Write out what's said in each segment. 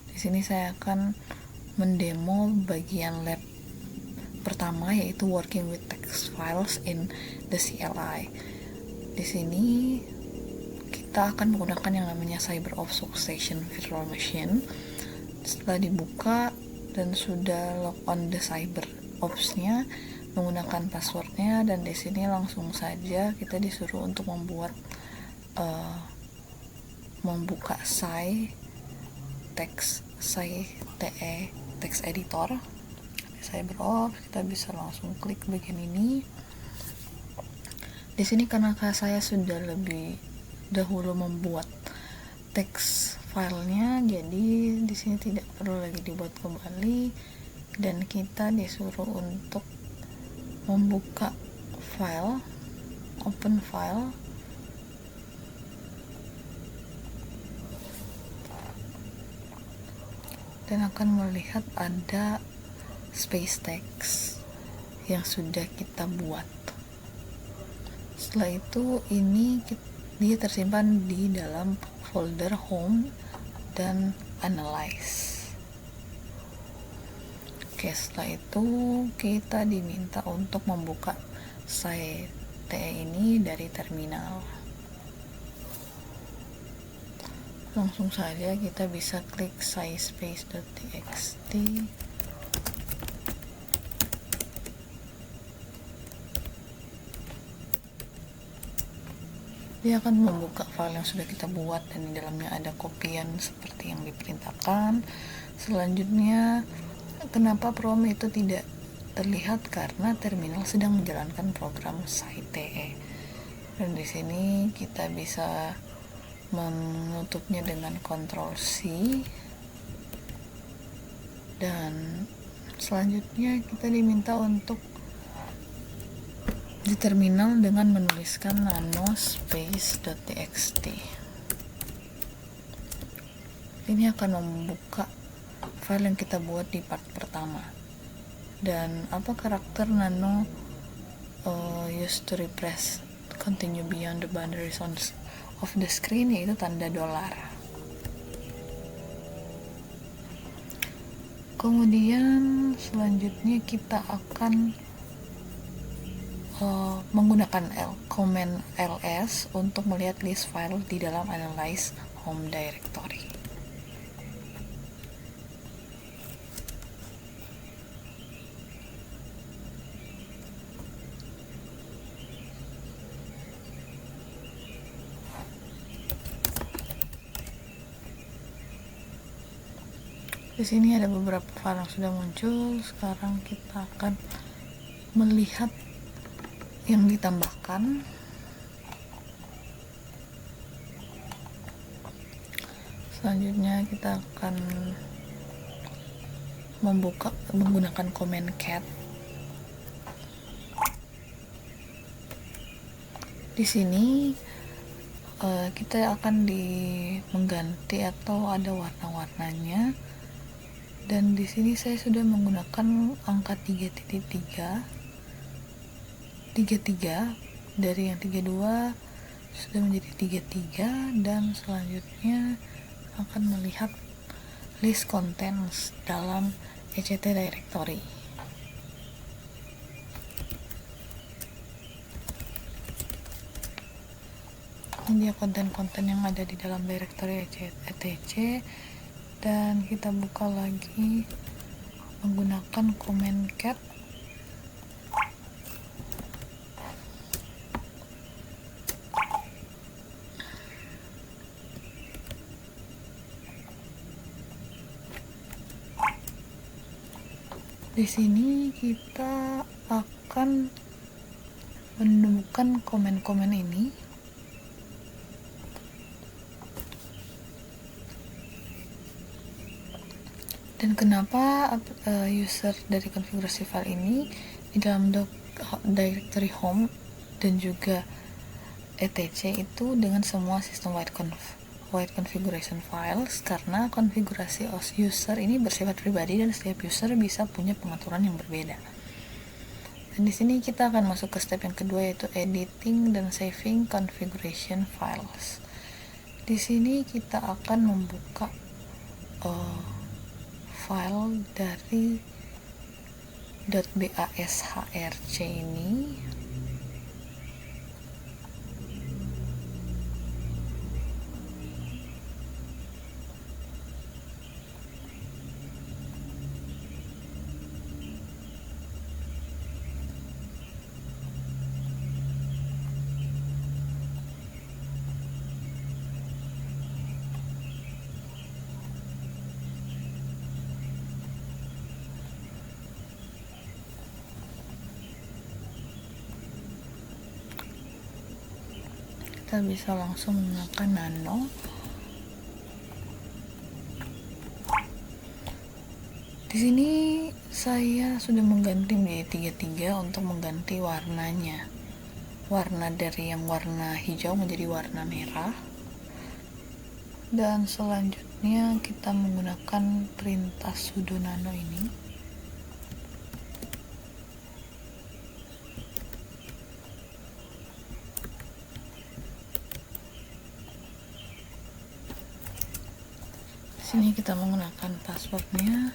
Di sini saya akan mendemo bagian lab pertama, yaitu working with text files in the CLI. Di sini kita akan menggunakan yang namanya CyberOps Workstation Virtual Machine. Setelah dibuka dan sudah log on the CyberOps-nya, menggunakan passwordnya, dan di sini langsung saja kita disuruh untuk membuka text editor CyberOps. Kita bisa langsung klik bagian ini. Di sini karena saya sudah lebih dahulu membuat teks filenya, jadi di sini tidak perlu lagi dibuat kembali, dan kita disuruh untuk membuka file, open file, dan akan melihat ada space text yang sudah kita buat. Setelah itu dia tersimpan di dalam folder home dan analyze. Oke, setelah itu kita diminta untuk membuka SciTE ini dari terminal. Langsung saja kita bisa klik scyspace.txt. Dia akan membuka file yang sudah kita buat, dan di dalamnya ada kopian seperti yang diperintahkan. Selanjutnya, kenapa program itu tidak terlihat? Karena terminal sedang menjalankan program SciTE. Dan di sini kita bisa menutupnya dengan Ctrl C. Dan selanjutnya kita diminta untuk di terminal dengan menuliskan nanospace.txt. Ini akan membuka file yang kita buat di part pertama. Dan apa karakter nano used to repress continue beyond the boundaries of the screen, yaitu tanda dolar. Kemudian selanjutnya kita akan menggunakan command ls untuk melihat list file di dalam analyze home directory. Di sini ada beberapa file yang sudah muncul. Sekarang kita akan melihat yang ditambahkan. Selanjutnya kita akan menggunakan command cat. Di sini kita akan mengganti atau ada warna-warnanya, dan di sini saya sudah menggunakan angka 3.3 dari yang 32 sudah menjadi 33, dan selanjutnya akan melihat list contents dalam ECT directory. Ini dia konten-konten yang ada di dalam directory etc, dan kita buka lagi menggunakan command cat. Di sini kita akan menemukan komen-komen ini. Dan kenapa user dari konfigurasi file ini di dalam directory home dan juga etc itu dengan semua sistem wide configuration files, karena konfigurasi user ini bersifat pribadi dan setiap user bisa punya pengaturan yang berbeda. Dan di sini kita akan masuk ke step yang kedua, yaitu editing dan saving configuration files. Di sini kita akan membuka file dari .bashrc ini. Kita bisa langsung menggunakan nano. Di sini saya sudah mengganti menjadi 33 untuk mengganti warnanya. Warna dari yang warna hijau menjadi warna merah. Dan selanjutnya kita menggunakan perintah sudo nano ini. Sini kita menggunakan passwordnya.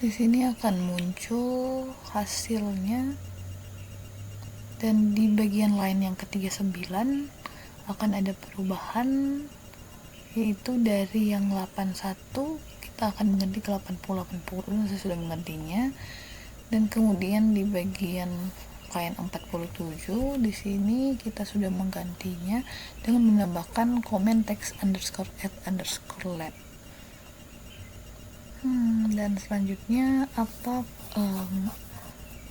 Di sini akan muncul hasilnya, dan di bagian lain yang ke-39 akan ada perubahan, yaitu dari yang 81 kita akan mengganti ke 80. Saya sudah menggantinya. Dan kemudian di bagian line 47 di sini kita sudah menggantinya dengan menambahkan komen text _add_lab. Dan selanjutnya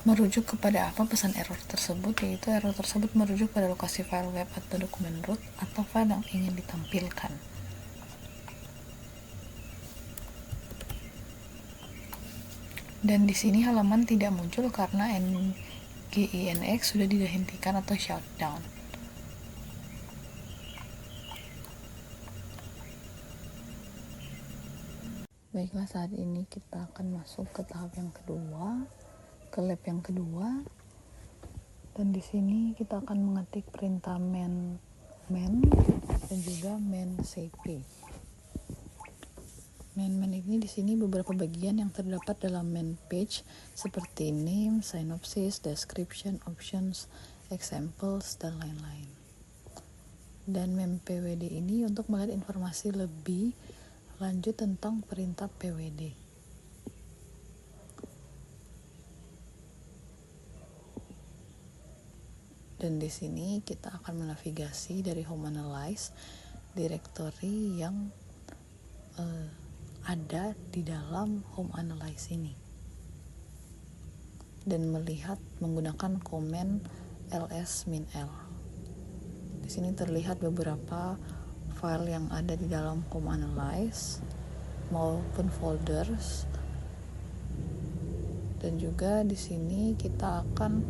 merujuk kepada apa pesan error tersebut, yaitu error tersebut merujuk pada lokasi file web atau dokumen root atau file yang ingin ditampilkan. Dan di sini halaman tidak muncul karena nginx sudah dihentikan atau shutdown. Baiklah, saat ini kita akan masuk ke tahap yang kedua, ke lab yang kedua. Dan di sini kita akan mengetik perintah main dan juga main cp. Main ini di sini beberapa bagian yang terdapat dalam main page seperti name, synopsis, description, options, examples, dan lain-lain. Dan main pwd ini untuk melihat informasi lebih lanjut tentang perintah pwd. Dan di sini kita akan menavigasi dari home analyze directory yang ada di dalam home analyze ini, dan melihat menggunakan komen ls-l. Di sini terlihat beberapa file yang ada di dalam home analyze maupun folders, dan juga di sini kita akan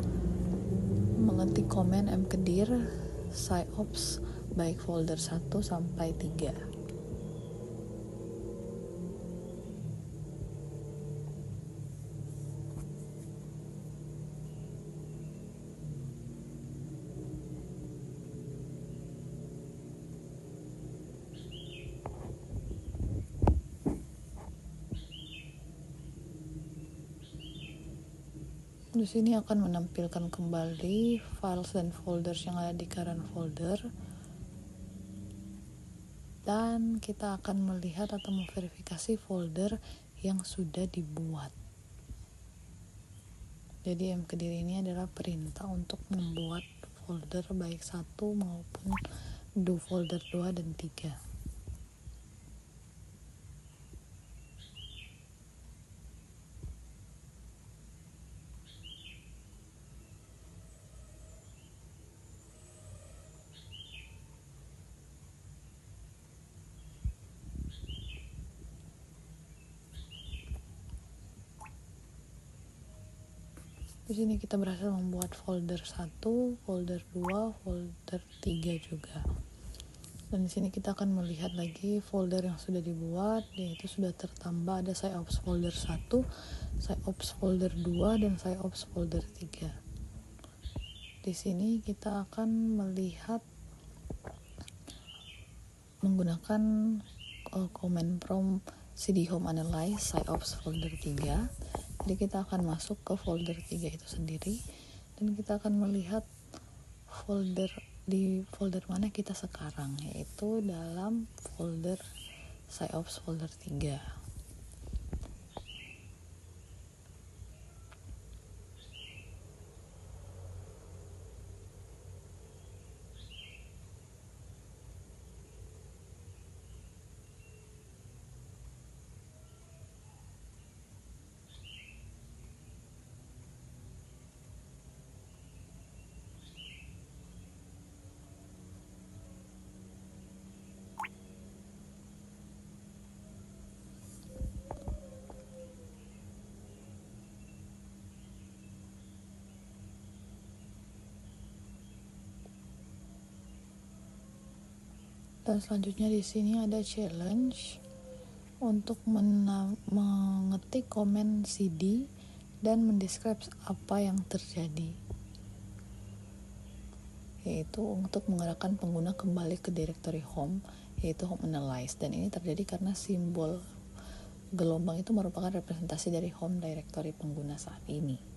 mengetik komen mkdir sciops baik folder 1 sampai 3. Di sini akan menampilkan kembali files dan folders yang ada di current folder, dan kita akan melihat atau memverifikasi folder yang sudah dibuat. Jadi mkdir ini adalah perintah untuk membuat folder baik 1 maupun folder 2 dan 3. Di sini kita berhasil membuat folder 1, folder 2, folder 3 juga. Dan di sini kita akan melihat lagi folder yang sudah dibuat, yaitu sudah tertambah ada PsyOps folder 1, PsyOps folder 2, dan PsyOps folder 3. Di sini kita akan melihat menggunakan command prompt cd home analyze PsyOps folder 3. Jadi kita akan masuk ke folder 3 itu sendiri, dan kita akan melihat di folder mana kita sekarang, yaitu dalam folder PsyOps folder 3. Dan selanjutnya di sini ada challenge untuk mengetik komen cd dan mendescribe apa yang terjadi, yaitu untuk mengarahkan pengguna kembali ke directory home, yaitu home analyze. Dan ini terjadi karena simbol gelombang itu merupakan representasi dari home directory pengguna saat ini.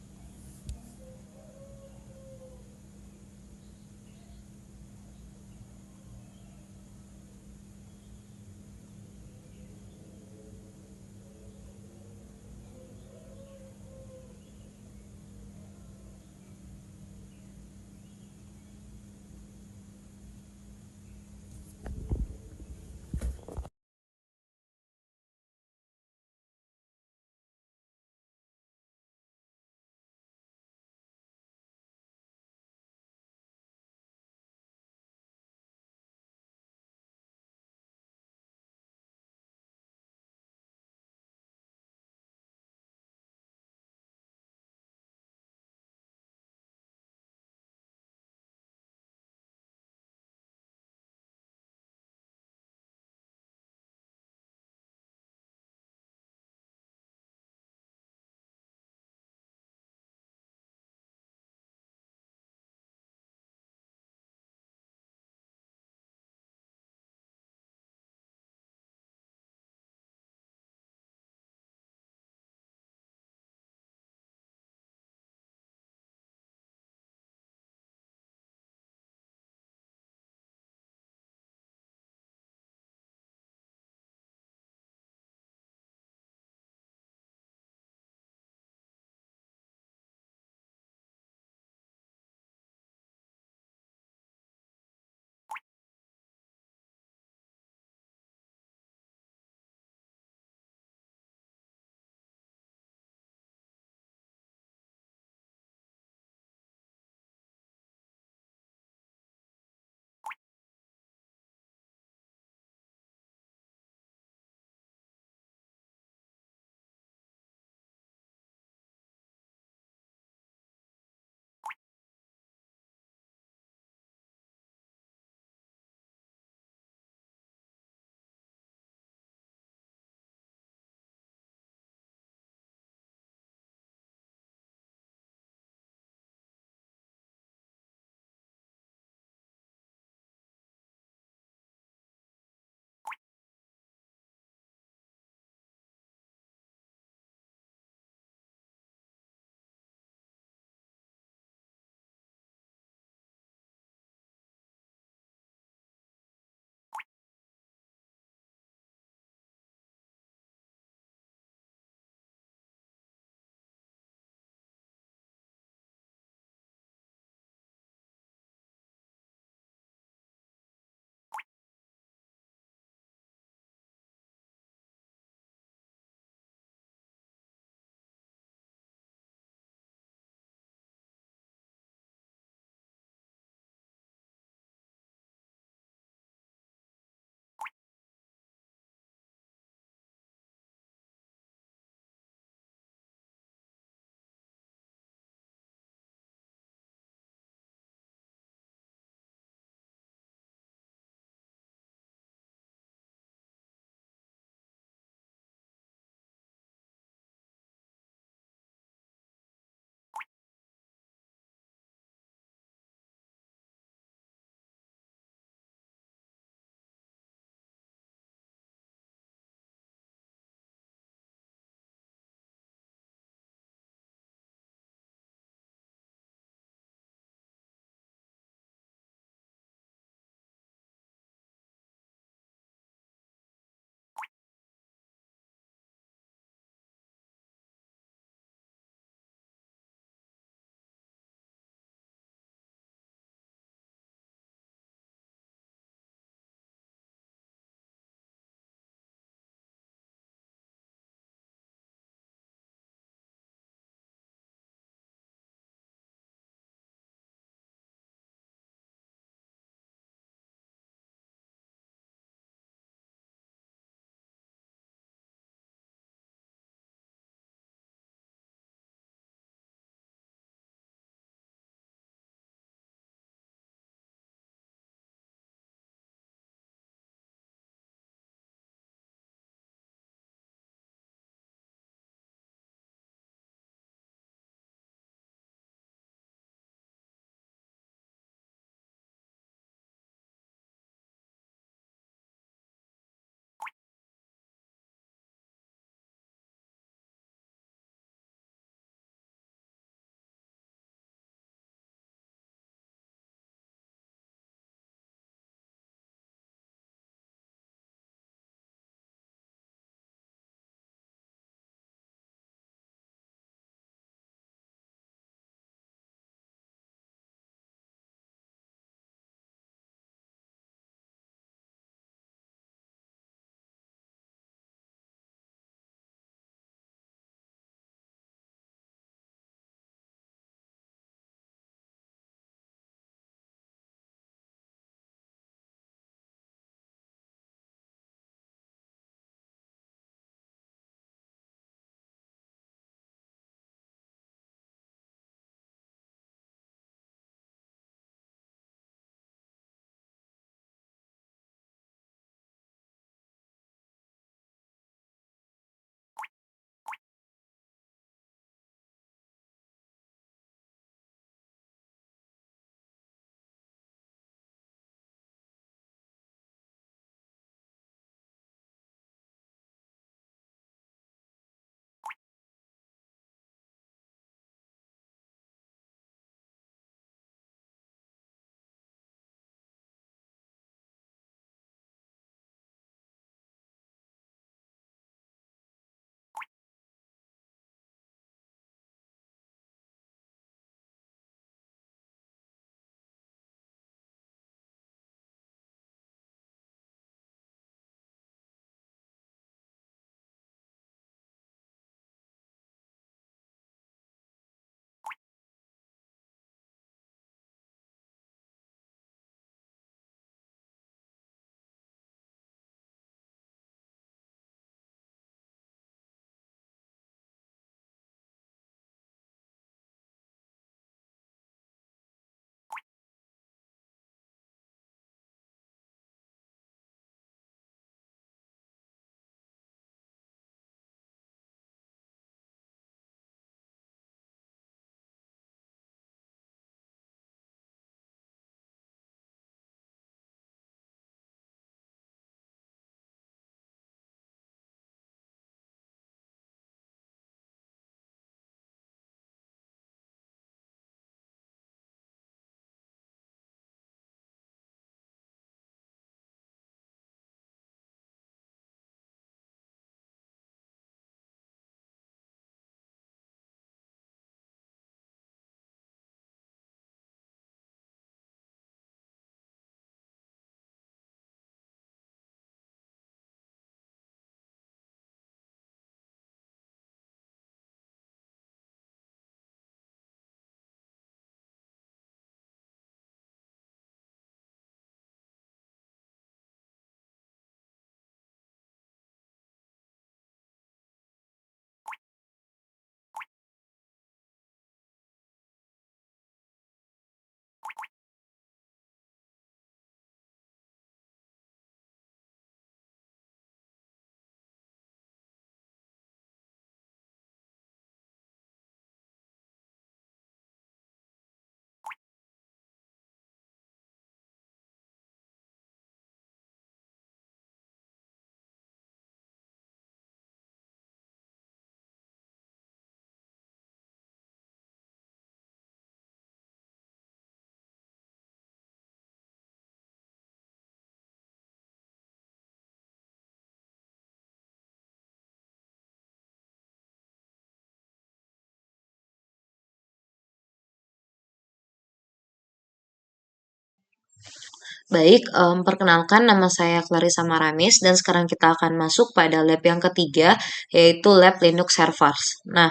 Baik, perkenalkan nama saya Clarissa Maramis dan sekarang kita akan masuk pada lab yang ketiga, yaitu lab Linux Servers. Nah,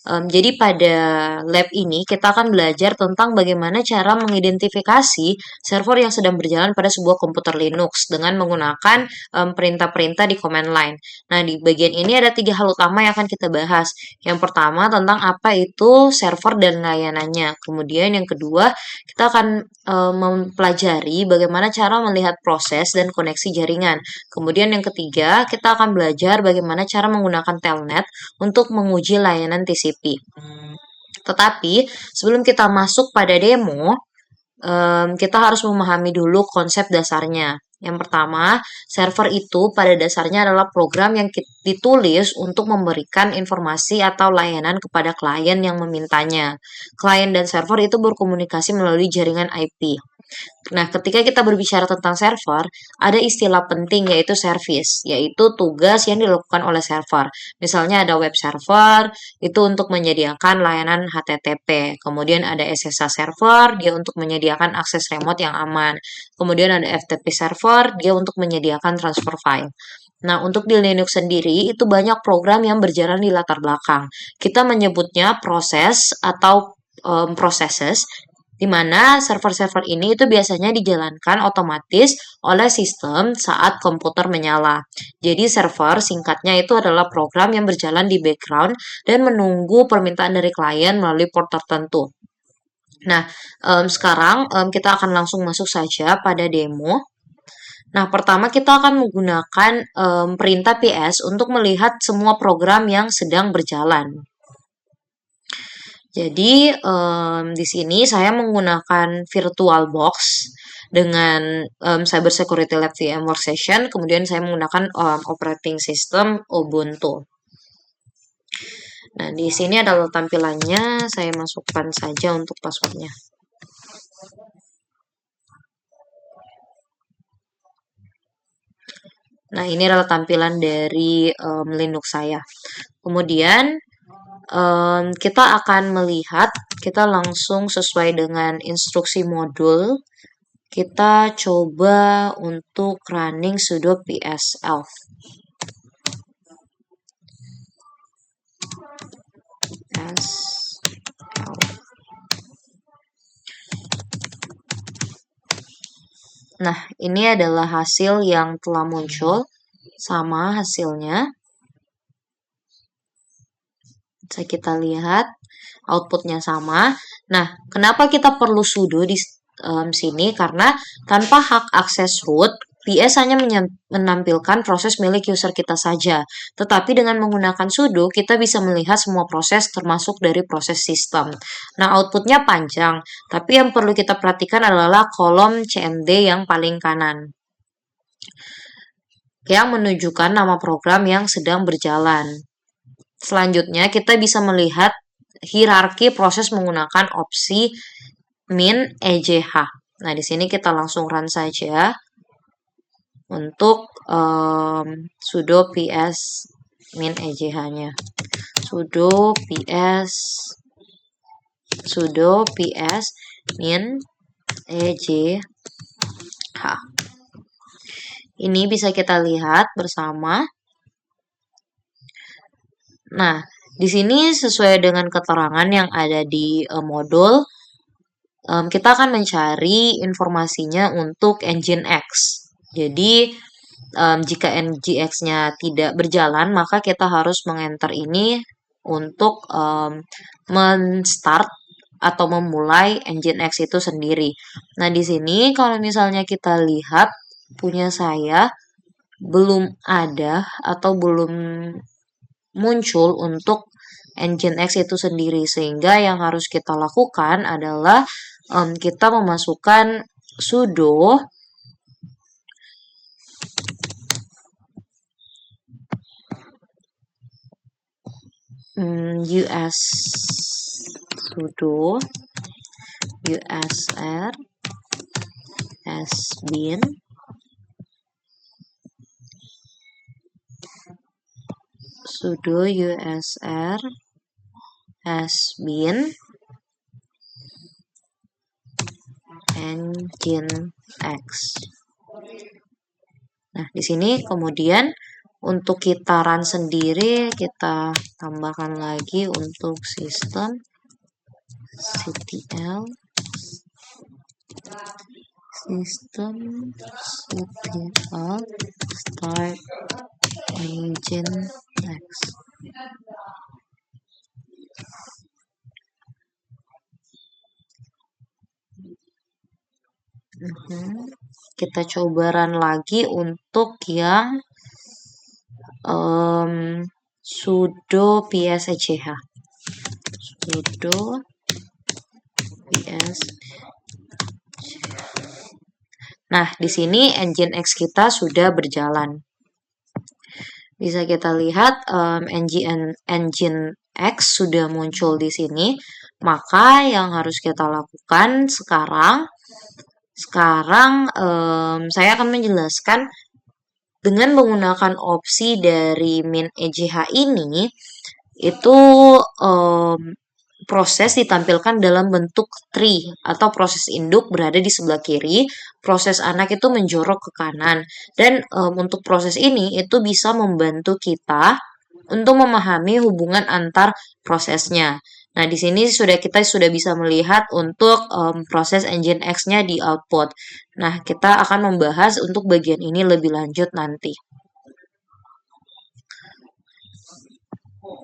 jadi pada lab ini kita akan belajar tentang bagaimana cara mengidentifikasi server yang sedang berjalan pada sebuah komputer Linux dengan menggunakan perintah-perintah di command line. Nah, di bagian ini ada 3 hal utama yang akan kita bahas. Yang pertama tentang apa itu server dan layanannya. Kemudian yang kedua, kita akan mempelajari bagaimana cara melihat proses dan koneksi jaringan. Kemudian yang ketiga, kita akan belajar bagaimana cara menggunakan telnet untuk menguji layanan TCP. Tetapi sebelum kita masuk pada demo, kita harus memahami dulu konsep dasarnya. Yang pertama, server itu pada dasarnya adalah program yang ditulis untuk memberikan informasi atau layanan kepada klien yang memintanya. Klien dan server itu berkomunikasi melalui jaringan IP. Nah, ketika kita berbicara tentang server, ada istilah penting yaitu service, yaitu tugas yang dilakukan oleh server. Misalnya ada web server, itu untuk menyediakan layanan HTTP. Kemudian ada SSH server, dia untuk menyediakan akses remote yang aman. Kemudian ada FTP server, dia untuk menyediakan transfer file. Nah, untuk di Linux sendiri, itu banyak program yang berjalan di latar belakang. Kita menyebutnya proses atau processes, di mana server-server ini itu biasanya dijalankan otomatis oleh sistem saat komputer menyala. Jadi server singkatnya itu adalah program yang berjalan di background dan menunggu permintaan dari klien melalui port tertentu. Nah, sekarang kita akan langsung masuk saja pada demo. Nah, pertama kita akan menggunakan perintah PS untuk melihat semua program yang sedang berjalan. Jadi di sini saya menggunakan VirtualBox dengan Cyber Security Lab VM Workstation, kemudian saya menggunakan operating system Ubuntu. Nah, di sini adalah tampilannya, saya masukkan saja untuk passwordnya. Nah, ini adalah tampilan dari Linux saya. Kemudian kita akan melihat, kita langsung sesuai dengan instruksi modul. Kita coba untuk running sudo ps elf. Nah, ini adalah hasil yang telah muncul. Sama hasilnya. Bisa kita lihat outputnya sama. Nah, kenapa kita perlu sudo di sini? Karena tanpa hak akses root, PS hanya menampilkan proses milik user kita saja. Tetapi dengan menggunakan sudo, kita bisa melihat semua proses termasuk dari proses sistem. Nah, outputnya panjang. Tapi yang perlu kita perhatikan adalah kolom CMD yang paling kanan, yang menunjukkan nama program yang sedang berjalan. Selanjutnya, kita bisa melihat hierarki proses menggunakan opsi min EJH. Nah, di sini kita langsung run saja untuk sudo ps min EJH-nya. Sudo ps min EJH. Ini bisa kita lihat bersama. Nah, di sini sesuai dengan keterangan yang ada di modul, kita akan mencari informasinya untuk Nginx. Jadi, jika Nginx-nya tidak berjalan, maka kita harus mengenter ini untuk men-start atau memulai Nginx itu sendiri. Nah, di sini kalau misalnya kita lihat punya saya belum ada atau belum muncul untuk Nginx itu sendiri, sehingga yang harus kita lakukan adalah kita memasukkan sudo us sudo usr sbin sudo usr sbin nginx. Nah, di sini kemudian untuk kita run sendiri, kita tambahkan lagi untuk sistem ctl start nginx. Kita coba run lagi untuk yang sudo psech. Sudo ps. Nah, di sini nginx kita sudah berjalan. Bisa kita lihat nginx sudah muncul di sini. Maka yang harus kita lakukan sekarang saya akan menjelaskan dengan menggunakan opsi dari min.ejh ini, itu proses ditampilkan dalam bentuk tree atau proses induk berada di sebelah kiri, proses anak itu menjorok ke kanan. Dan untuk proses ini itu bisa membantu kita untuk memahami hubungan antar prosesnya. Nah, di sini kita sudah bisa melihat untuk proses nginx-nya di output. Nah, kita akan membahas untuk bagian ini lebih lanjut nanti.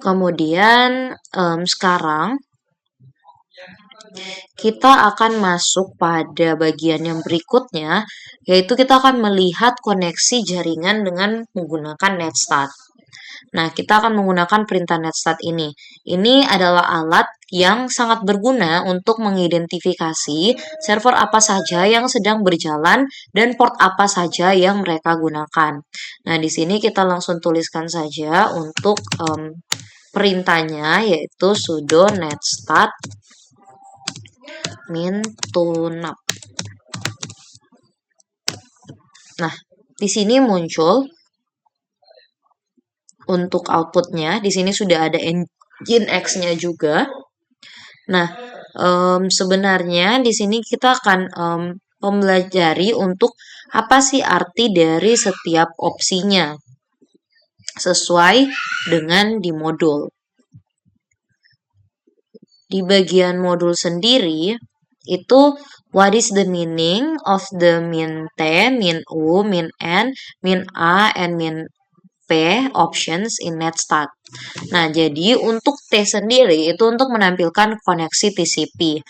Kemudian sekarang kita akan masuk pada bagian yang berikutnya, yaitu kita akan melihat koneksi jaringan dengan menggunakan netstat. Nah, kita akan menggunakan perintah netstat ini. Ini adalah alat yang sangat berguna untuk mengidentifikasi server apa saja yang sedang berjalan dan port apa saja yang mereka gunakan. Nah, di sini kita langsung tuliskan saja untuk perintahnya, yaitu sudo netstat min tunap. Nah, di sini muncul untuk outputnya. Di sini sudah ada nginx-nya juga. Nah, sebenarnya di sini kita akan mempelajari untuk apa sih arti dari setiap opsinya sesuai dengan di modul. Di bagian modul sendiri itu what is the meaning of the min t, min u, min n, min a, and min p options in netstat. Nah, jadi untuk T sendiri itu untuk menampilkan koneksi TCP.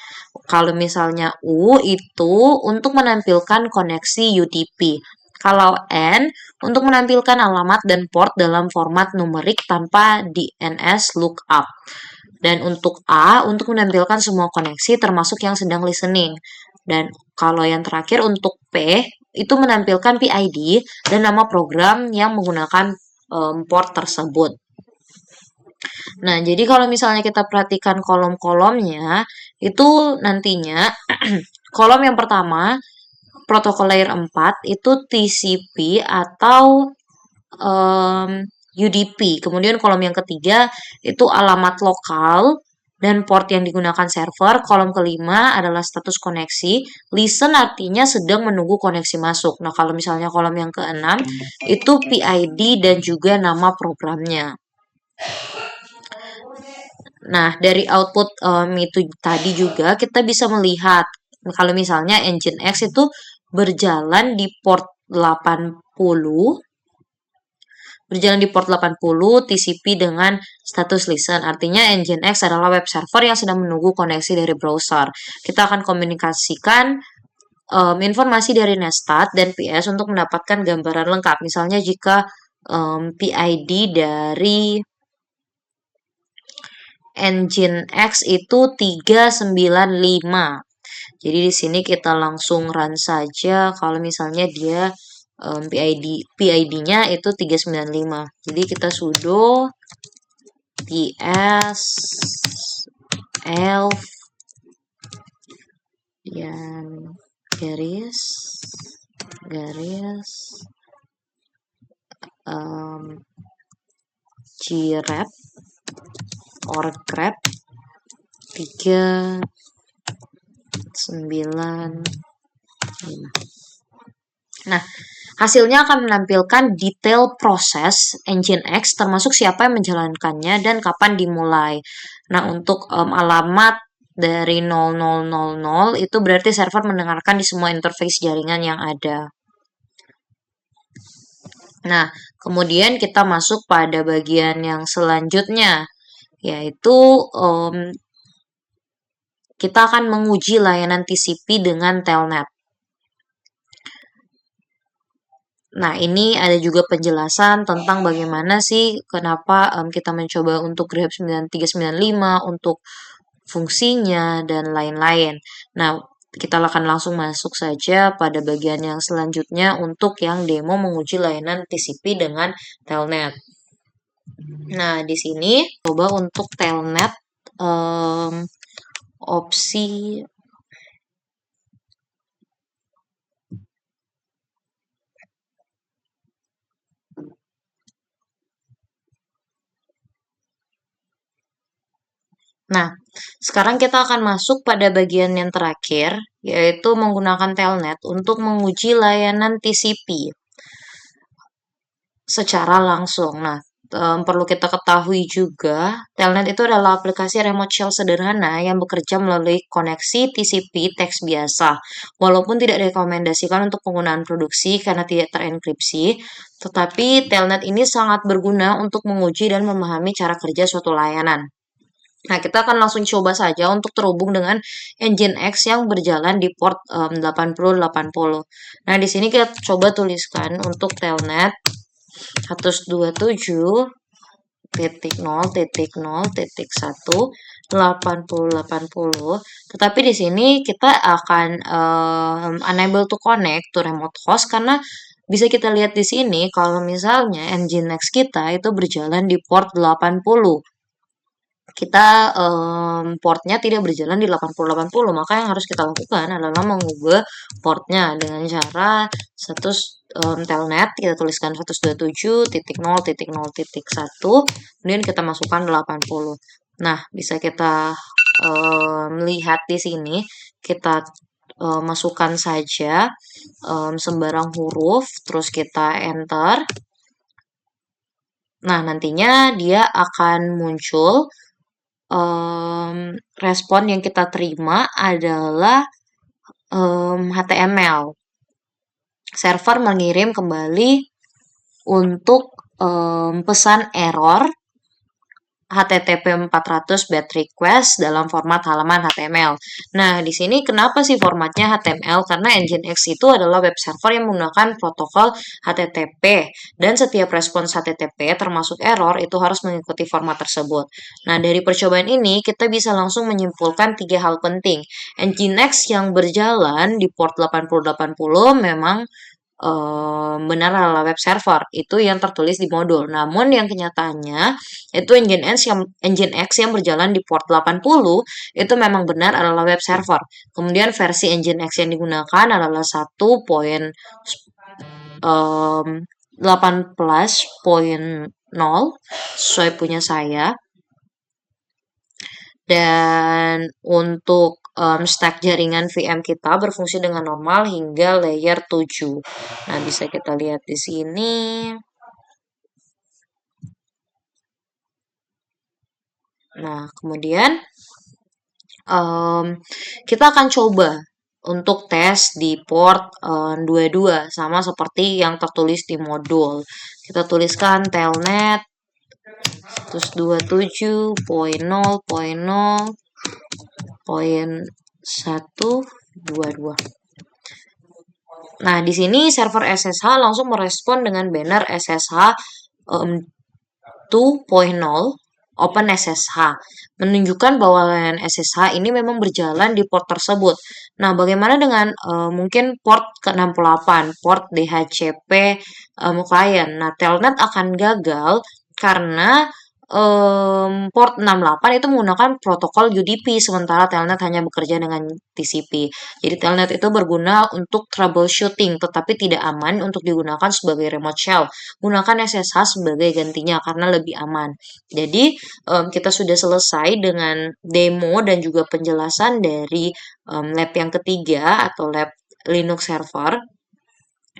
Kalau misalnya U itu untuk menampilkan koneksi UDP. Kalau N untuk menampilkan alamat dan port dalam format numerik tanpa DNS lookup. Dan untuk A untuk menampilkan semua koneksi termasuk yang sedang listening. Dan kalau yang terakhir untuk P itu menampilkan PID dan nama program yang menggunakan port tersebut. Nah, jadi kalau misalnya kita perhatikan kolom-kolomnya, itu nantinya kolom yang pertama, protokol layer 4, itu TCP atau UDP. Kemudian kolom yang ketiga, itu alamat lokal dan port yang digunakan server. Kolom kelima adalah status koneksi. Listen artinya sedang menunggu koneksi masuk. Nah, kalau misalnya kolom yang keenam, itu PID dan juga nama programnya. Nah, dari output itu tadi juga kita bisa melihat kalau misalnya nginx itu berjalan di port 80 TCP dengan status listen. Artinya nginx adalah web server yang sedang menunggu koneksi dari browser. Kita akan komunikasikan informasi dari netstat dan PS untuk mendapatkan gambaran lengkap. Misalnya jika PID dari nginx itu 395. Jadi di sini kita langsung run saja kalau misalnya dia PID-nya itu 395. Jadi kita sudo ps elf dan garis grep or grep 395 Nah, hasilnya akan menampilkan detail proses Nginx termasuk siapa yang menjalankannya dan kapan dimulai. Nah, untuk alamat dari 0000 itu berarti server mendengarkan di semua interface jaringan yang ada. Nah, kemudian kita masuk pada bagian yang selanjutnya, yaitu kita akan menguji layanan TCP dengan Telnet. Nah, ini ada juga penjelasan tentang bagaimana sih kenapa kita mencoba untuk Grab 9395 untuk fungsinya dan lain-lain. Nah, kita akan langsung masuk saja pada bagian yang selanjutnya untuk yang demo menguji layanan TCP dengan Telnet. Nah, di sini coba untuk Telnet opsi Nah, sekarang kita akan masuk pada bagian yang terakhir, yaitu menggunakan Telnet untuk menguji layanan TCP secara langsung. Nah, perlu kita ketahui juga, Telnet itu adalah aplikasi remote shell sederhana yang bekerja melalui koneksi TCP teks biasa. Walaupun tidak direkomendasikan untuk penggunaan produksi karena tidak terenkripsi, tetapi Telnet ini sangat berguna untuk menguji dan memahami cara kerja suatu layanan. Nah, kita akan langsung coba saja untuk terhubung dengan Nginx yang berjalan di port 8080. Nah, di sini kita coba tuliskan untuk telnet 127.0.0.1 tetapi di sini kita akan unable to connect to remote host karena bisa kita lihat di sini kalau misalnya Nginx kita itu berjalan di port 80. Kita portnya tidak berjalan di 8080, maka yang harus kita lakukan adalah mengubah portnya dengan cara telnet kita tuliskan 127.0.0.1 kemudian kita masukkan 80. Nah, bisa kita melihat di sini kita masukkan saja sembarang huruf terus kita enter. Nah, nantinya dia akan muncul respon yang kita terima adalah HTML. Server mengirim kembali untuk pesan error HTTP 400 BAT request dalam format halaman HTML. Nah, di sini kenapa sih formatnya HTML? Karena Nginx itu adalah web server yang menggunakan protokol HTTP dan setiap respons HTTP termasuk error itu harus mengikuti format tersebut. Nah, dari percobaan ini kita bisa langsung menyimpulkan 3 hal penting. Nginx yang berjalan di port 8080 memang benar adalah web server itu yang tertulis di modul. Namun yang kenyataannya itu Nginx yang berjalan di port 80 itu memang benar adalah web server. Kemudian versi Nginx yang digunakan adalah 1.18.0 sesuai punya saya. Dan untuk stack jaringan VM kita berfungsi dengan normal hingga layer 7. Nah, bisa kita lihat di sini. Nah, kemudian kita akan coba untuk tes di port 22 sama seperti yang tertulis di modul. Kita tuliskan telnet terus 27.0.0.122. Nah, di sini server SSH langsung merespon dengan banner SSH 2.0 Open SSH, menunjukkan bahwa layanan SSH ini memang berjalan di port tersebut. Nah, bagaimana dengan mungkin port ke-68, port DHCP client? Nah, telnet akan gagal karena port 68 itu menggunakan protokol UDP, sementara telnet hanya bekerja dengan TCP. Jadi telnet itu berguna untuk troubleshooting, tetapi tidak aman untuk digunakan sebagai remote shell. Gunakan SSH sebagai gantinya karena lebih aman. Jadi kita sudah selesai dengan demo dan juga penjelasan dari lab yang ketiga atau lab Linux server.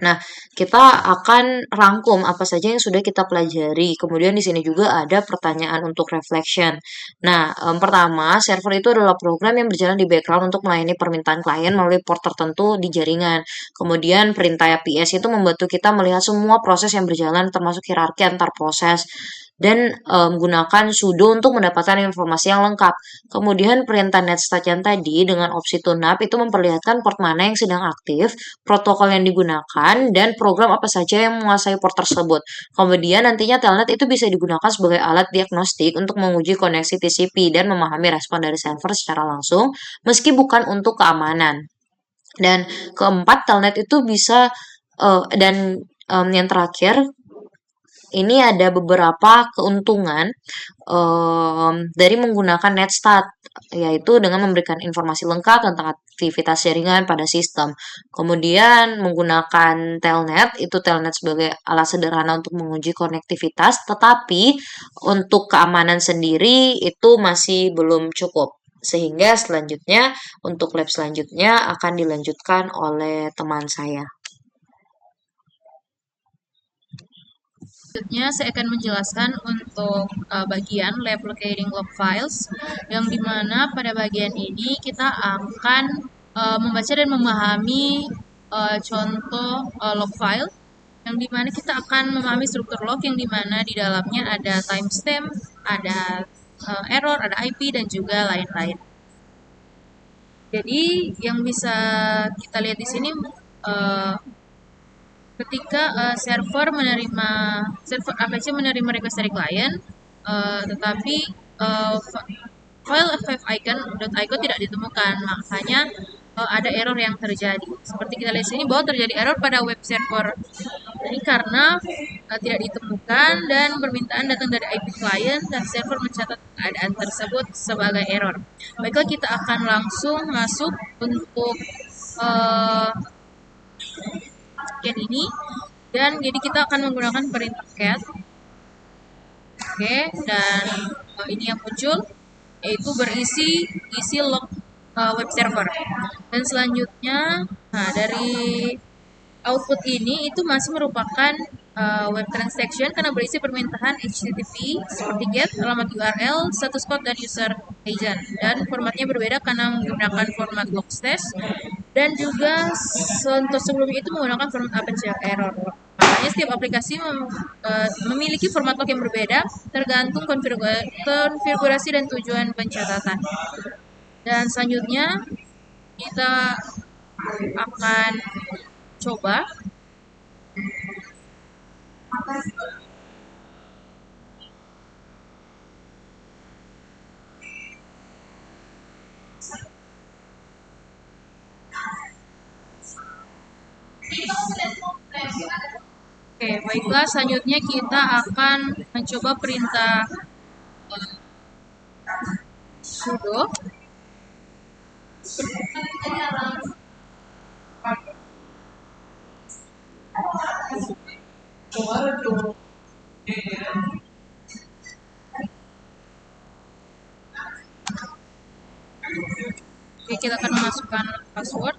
Nah, kita akan rangkum apa saja yang sudah kita pelajari. Kemudian di sini juga ada pertanyaan untuk reflection. Nah, pertama, server itu adalah program yang berjalan di background untuk melayani permintaan klien melalui port tertentu di jaringan. Kemudian perintah APS itu membantu kita melihat semua proses yang berjalan termasuk hierarki antar proses dan gunakan sudo untuk mendapatkan informasi yang lengkap. Kemudian perintah netstat yang tadi dengan opsi tune up itu memperlihatkan port mana yang sedang aktif, protokol yang digunakan, dan program apa saja yang menguasai port tersebut. Kemudian nantinya telnet itu bisa digunakan sebagai alat diagnostik untuk menguji koneksi TCP dan memahami respon dari server secara langsung, meski bukan untuk keamanan. Dan keempat, telnet itu bisa yang terakhir ini ada beberapa keuntungan dari menggunakan netstat, yaitu dengan memberikan informasi lengkap tentang aktivitas jaringan pada sistem. Kemudian menggunakan telnet, itu telnet sebagai alat sederhana untuk menguji konektivitas, tetapi untuk keamanan sendiri itu masih belum cukup. Sehingga selanjutnya, untuk lab selanjutnya akan dilanjutkan oleh teman saya. Selanjutnya saya akan menjelaskan untuk bagian lab locating log files, yang dimana pada bagian ini kita akan membaca dan memahami contoh log file, yang dimana kita akan memahami struktur log yang dimana di dalamnya ada timestamp, ada error, ada IP, dan juga lain-lain. Jadi yang bisa kita lihat di sini ketika server APC menerima request dari klien, tetapi file f5icon.icon tidak ditemukan, makanya ada error yang terjadi. Seperti kita lihat sini bahwa terjadi error pada web server ini karena tidak ditemukan dan permintaan datang dari IP klien dan server mencatat keadaan tersebut sebagai error. Baiklah, kita akan langsung masuk untuk bagian ini, dan jadi kita akan menggunakan perintah cat. Oke, dan ini yang muncul yaitu isi log web server. Dan selanjutnya, nah dari output ini itu masih merupakan web transaction karena berisi permintaan HTTP seperti get, alamat URL, status code, dan user agent. Dan formatnya berbeda karena menggunakan format logstash, dan juga untuk sebelumnya itu menggunakan format APC error. Makanya setiap aplikasi memiliki format log yang berbeda tergantung konfigurasi dan tujuan pencatatan. Dan selanjutnya kita akan coba Oke, baiklah, selanjutnya kita akan mencoba perintah sudo. Oke, kita akan memasukkan password.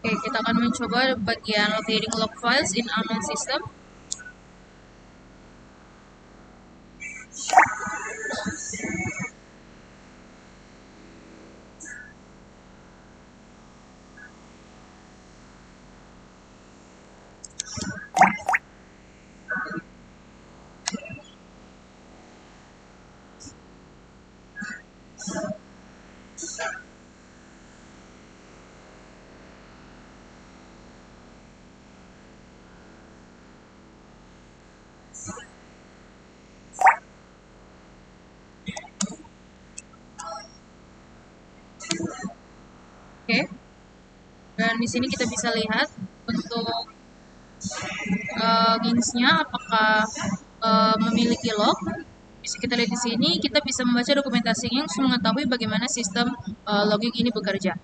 Oke, kita akan mencoba bagian locating log files in unknown system. Oke, dan di sini kita bisa lihat untuk ginsnya apakah memiliki log. bisa kita lihat di sini, kita bisa membaca dokumentasinya untuk mengetahui bagaimana sistem logging ini bekerja.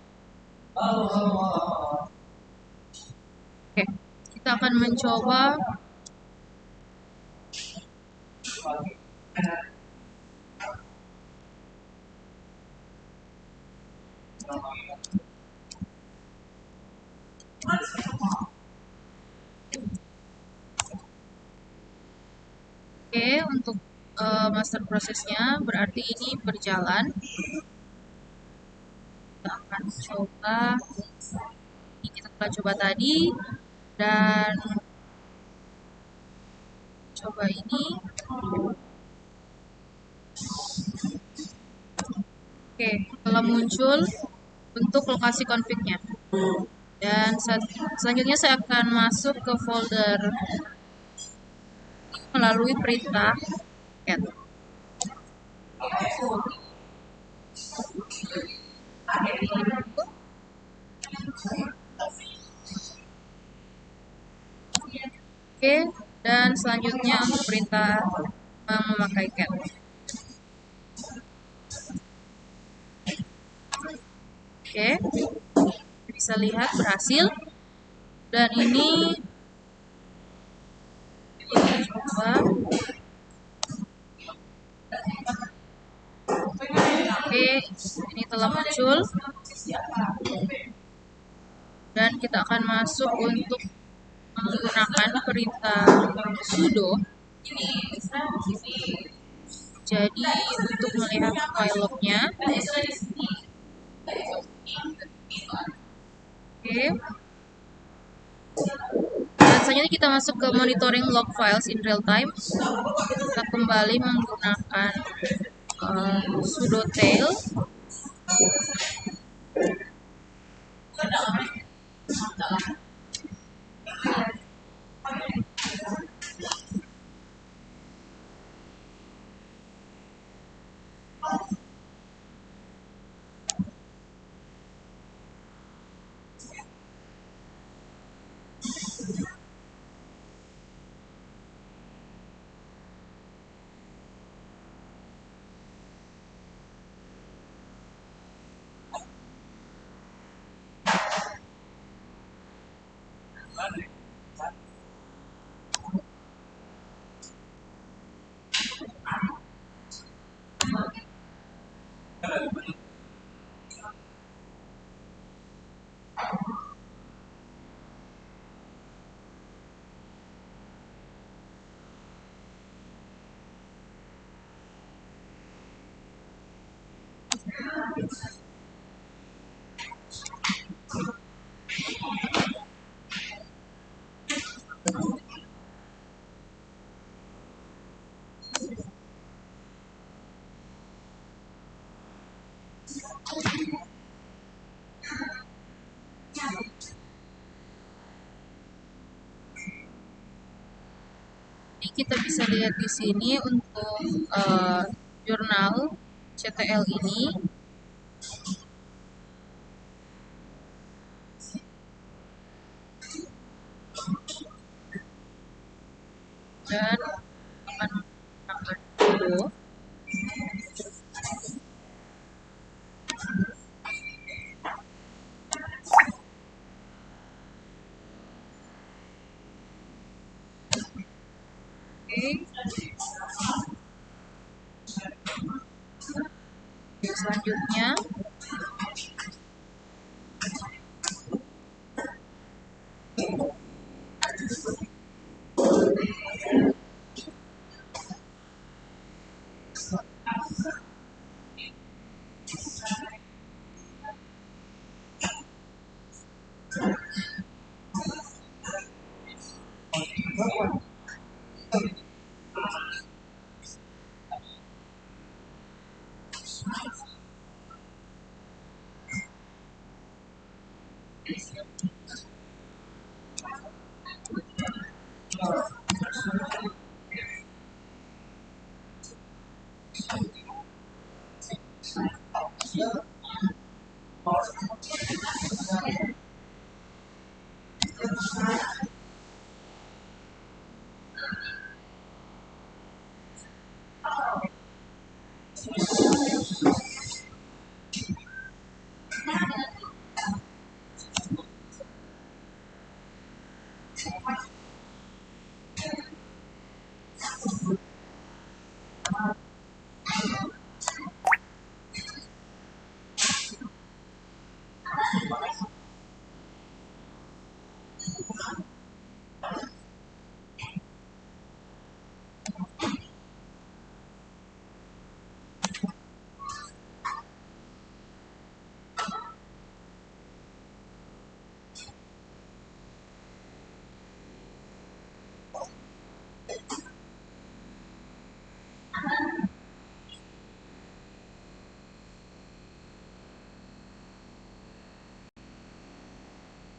Oke, kita akan mencoba Oke, untuk master prosesnya berarti ini berjalan. Kita akan coba, ini kita telah coba tadi, dan coba ini. Oke, telah muncul untuk lokasi config-nya. Dan selanjutnya saya akan masuk ke folder melalui perintah cat. Oke, dan selanjutnya untuk perintah memakai cat. Oke, bisa lihat berhasil. Dan ini kita coba. Oke, ini telah muncul. Dan kita akan masuk untuk menggunakan perintah sudo. Jadi untuk melihat file lognya. Oke. Dan selanjutnya kita masuk ke monitoring log files in real time. Kita kembali menggunakan sudo tail. Ini kita bisa lihat di sini untuk jurnal CTL ini. Dan akan menggunakan sudo. Oke, selanjutnya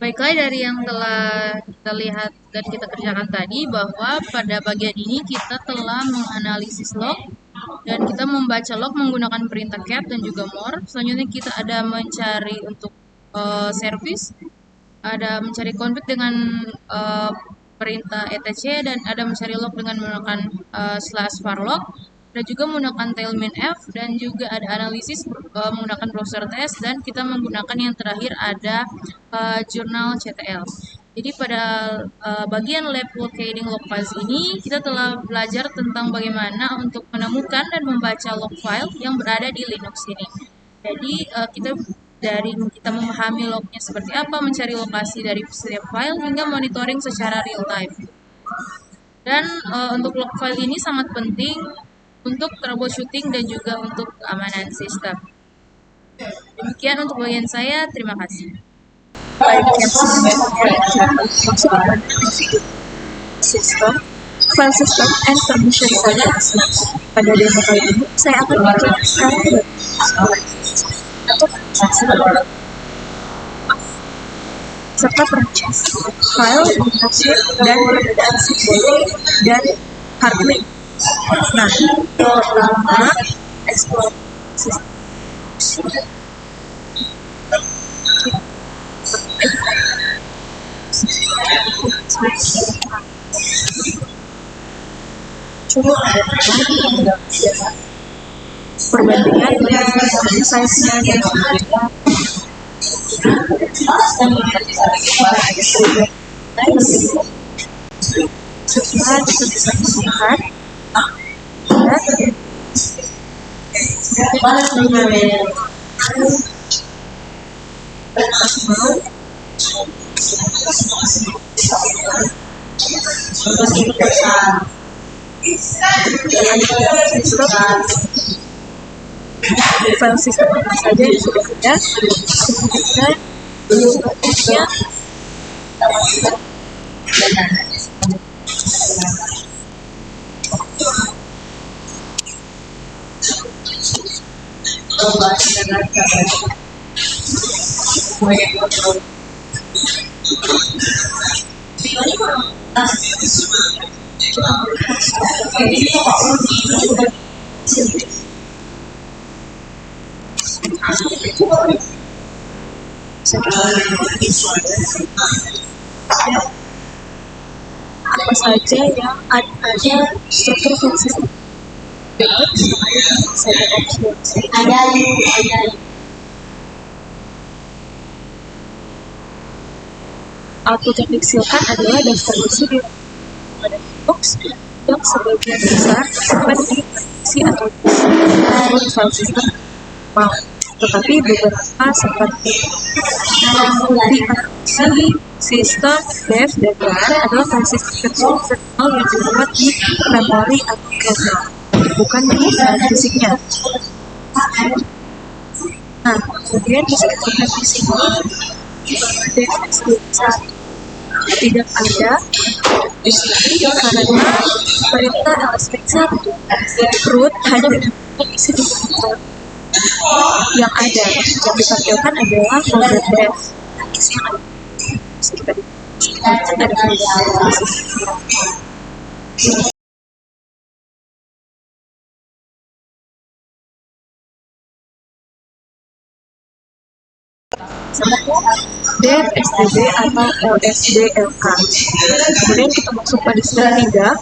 Baiklah, dari yang telah kita lihat dan kita kerjakan tadi, bahwa pada bagian ini kita telah menganalisis log dan kita membaca log menggunakan perintah cat dan juga more. Selanjutnya kita ada mencari untuk service, ada mencari config dengan perintah etc, dan ada mencari log dengan menggunakan /var_log, dan juga menggunakan tailmain_f, dan juga ada analisis menggunakan browser test, dan kita menggunakan yang terakhir ada jurnal CTL. Jadi pada bagian lab locating log files ini kita telah belajar tentang bagaimana untuk menemukan dan membaca log file yang berada di Linux ini. Jadi kita memahami lognya seperti apa, mencari lokasi dari setiap file, hingga monitoring secara real time. Dan untuk log file ini sangat penting untuk troubleshooting dan juga untuk keamanan sistem. Demikian untuk bagian saya, terima kasih. Baik, yang sebelumnya kita masuk pada sistem, file system and permission settings. Pada demo kali ini, saya akan menjelaskan serta proses file, mutasi, dan perbedaan simbol dan hard link. Nah, pertama, explore sistem. Coba perbandingan size-nya dan setelah itu bisa dilihat file sistem apa saja yang sudah ada, kemudian bentuknya, apa saja yang ada struktur file sistem. Output yang dihasilkan adalah daftar isi di box yang sebagian besar simpan di isi atau di file system. Tetapi beberapa seperti sistem, dev, dan rar adalah file system virtual yang dimuat di memori atau kernel, bukan di fisiknya. Nah, kemudian bisa kita lihat di sini tidak ada di sini karena perintah lsp1 root hanya isi di kontrol yang ada. Yang ditampilkan adalah folder dev, isi yang ada. Dev STB atau LSDLK. Kemudian kita masuk pada slide 3.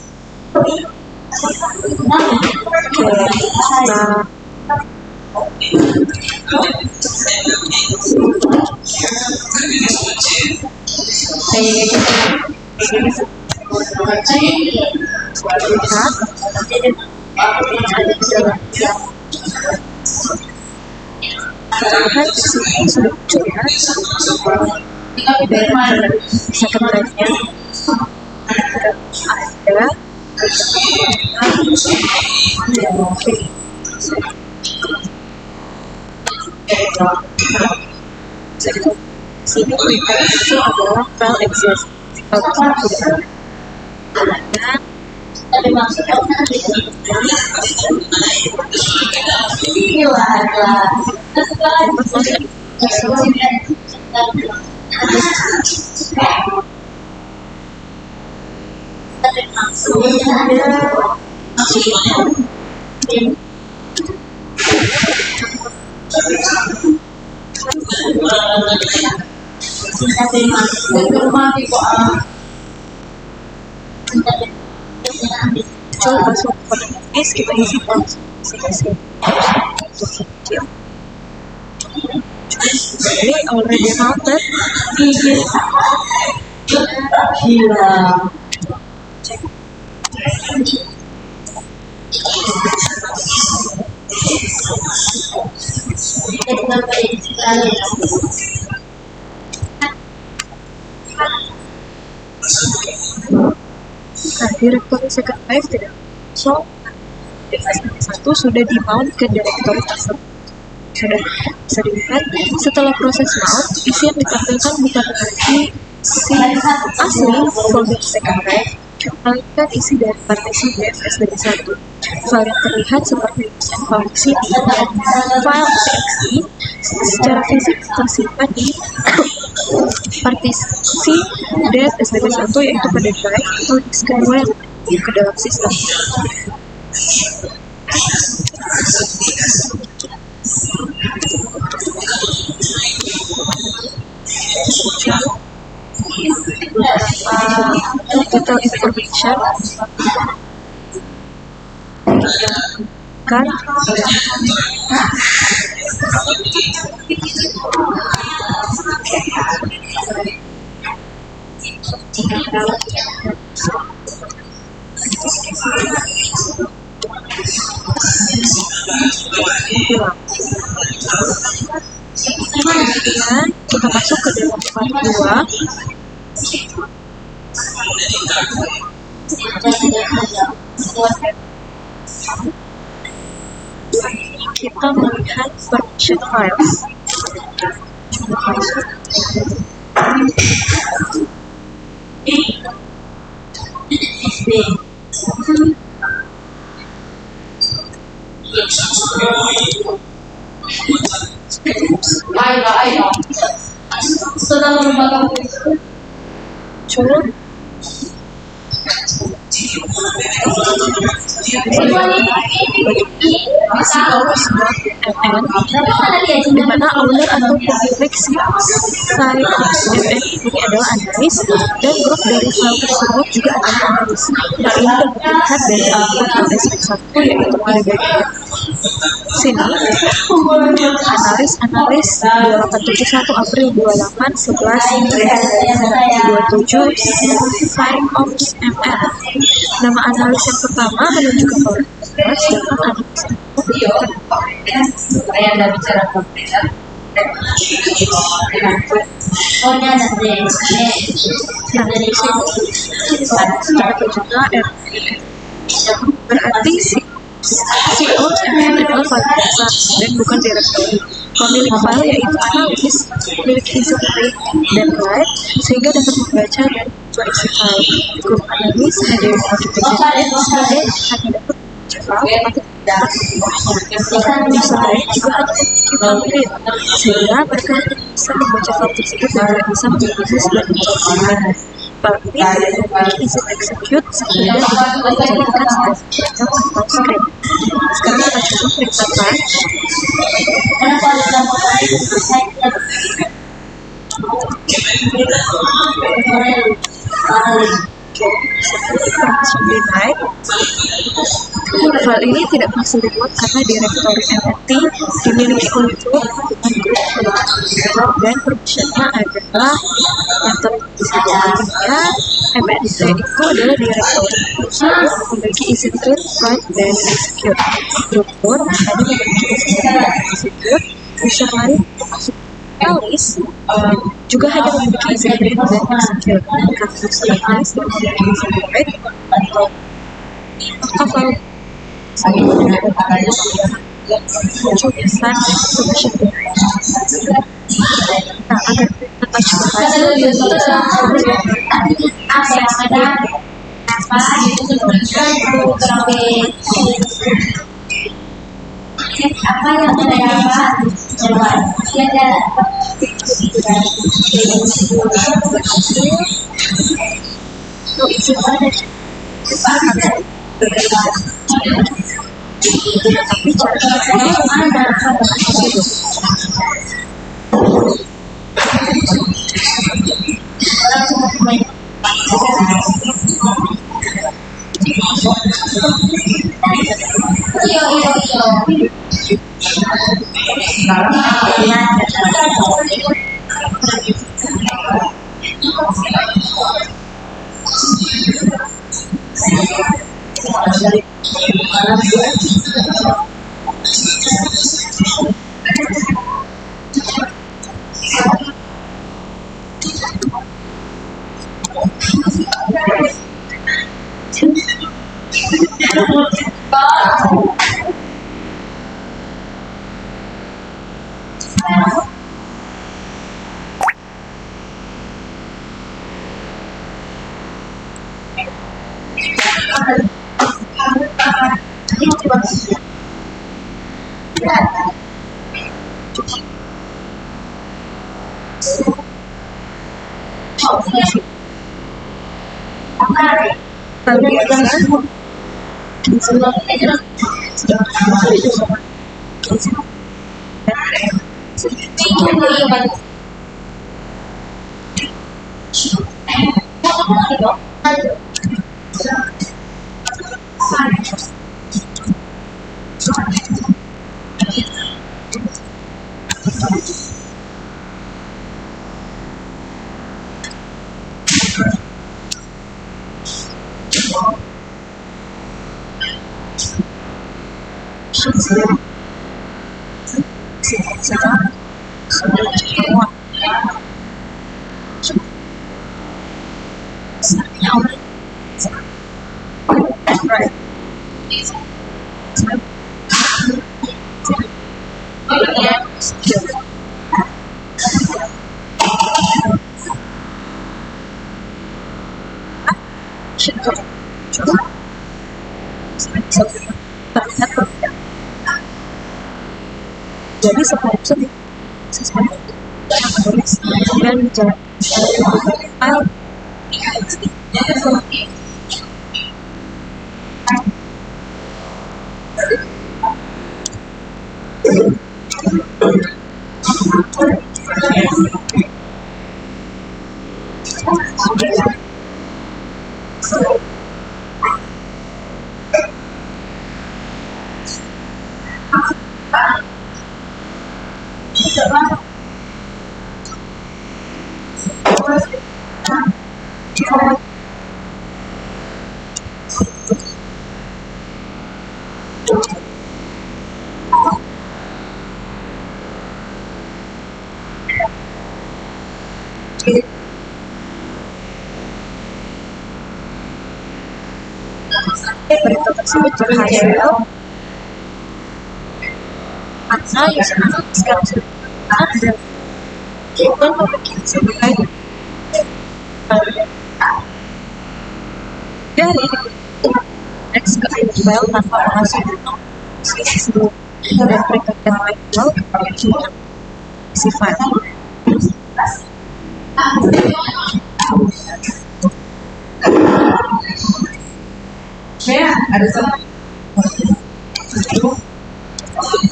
Sudah muncul ya, second drive-nya ada. Sini perintah itu adalah file exist. Tapi maksudnya Muncul masuk otomatis kita isi form ini already mounted. Nah, direktori second wave tidak so satu sudah di mount ke direktori tersebut. Sudah bisa dilihat setelah proses mount, isi yang ditampilkan bukan berarti si asli folder second wave, melainkan isi dari partisi DFS dari satu. File yang terlihat seperti informasi di file txt secara fisik tersimpan di partisi DFS1 yaitu pada drive atau disk kedua yang ke dalam sistem. Total information kan kemudian kita masuk ke dalam part 2. Kita melihat permission files. Di mana owner atau pemilik si site MN ini adalah analis dan grup dari file tersebut juga adalah analis. Hal ini dapat dilihat dari output LS1 yaitu pada bagian sini analis 2871 April 28 11 27 sign of MN. Nama analis yang pertama menunjukkan file sedangkan analis berarti CEO MN adalah file biasa dan bukan direktori. Pemilik file yaitu analis memiliki izin read dan write sehingga dapat membaca dan membuat isi file. Grup analis ada yang modifikasi sebagai hanya dapat membaca file atau bisa lain juga hanya memiliki file read sehingga mereka hanya bisa membaca file tersebut dan tidak bisa menganalisis dan menjawab. Public tidak memiliki izin execute sehingga dapat dijadikan sebagai program atau script. Sekarang kita coba periksa batch. Permission denied. File ini tidak bisa dibuat karena direktori MNT dimiliki oleh grup dengan grup dan permissionnya adalah yang tertulisnya MNT itu adalah direktori yang memiliki izin read, write, dan execute. Grup pun ada memiliki izin read dan execute. User lain termasuk Alice juga hanya memiliki izin read dan execute. Karena user Alice tidak memiliki izin read atau file muncul pesan permission denied. Nah, agar kita touch berhasil dan bisa Jadi setelah itu dan menjalankan file berita tersebut berhasil karena user sekarang sudah ada dan membuat sebagai dari next ke file tanpa menghasilkan sebelum dan mereka yang lain file isi file Ya, ada sama.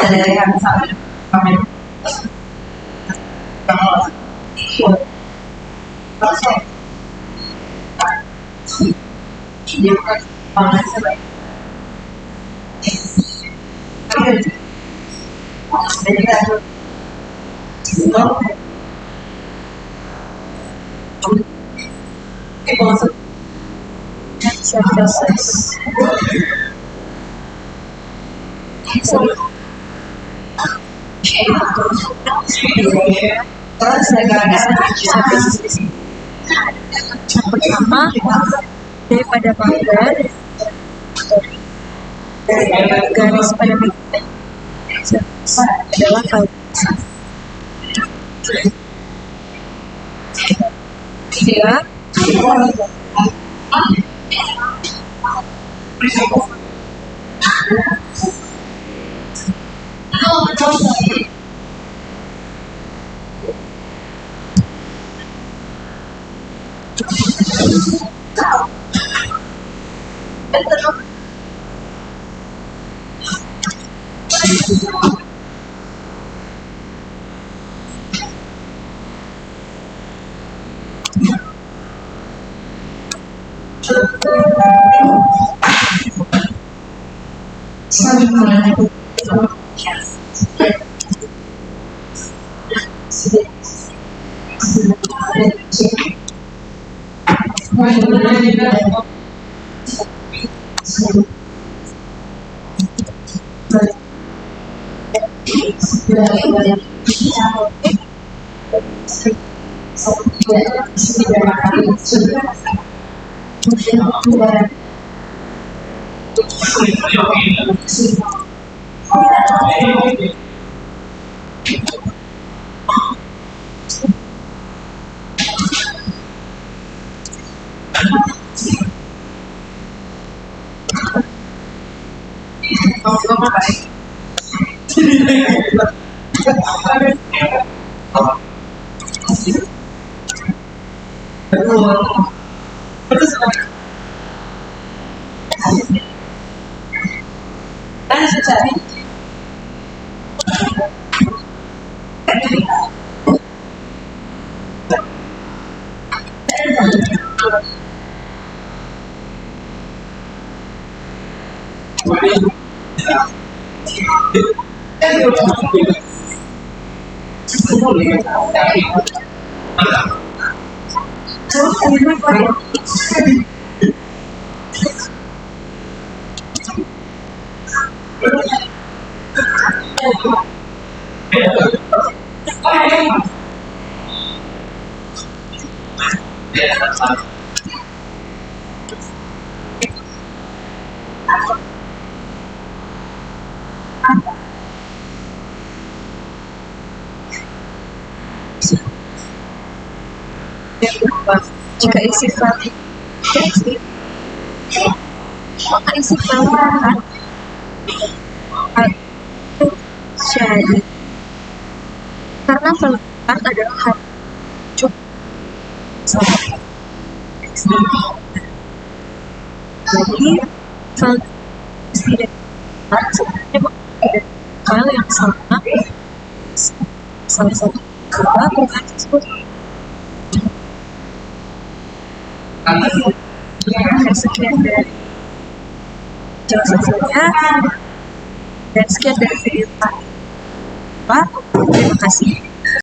Ada yang sama. Kami. Dia bukan banget sebaik. Jadi kan. Masuk. proses yang pertama daripada pangkat garis pada adalah tiga Jika isi file maka isi file akan jadi karena file adalah hal cukup jadi file tidak sebenarnya ada file yang sama salah satu kebutuhan tersebut. Sekian dari jawabannya dan sekian dari video tadi. Terima kasih.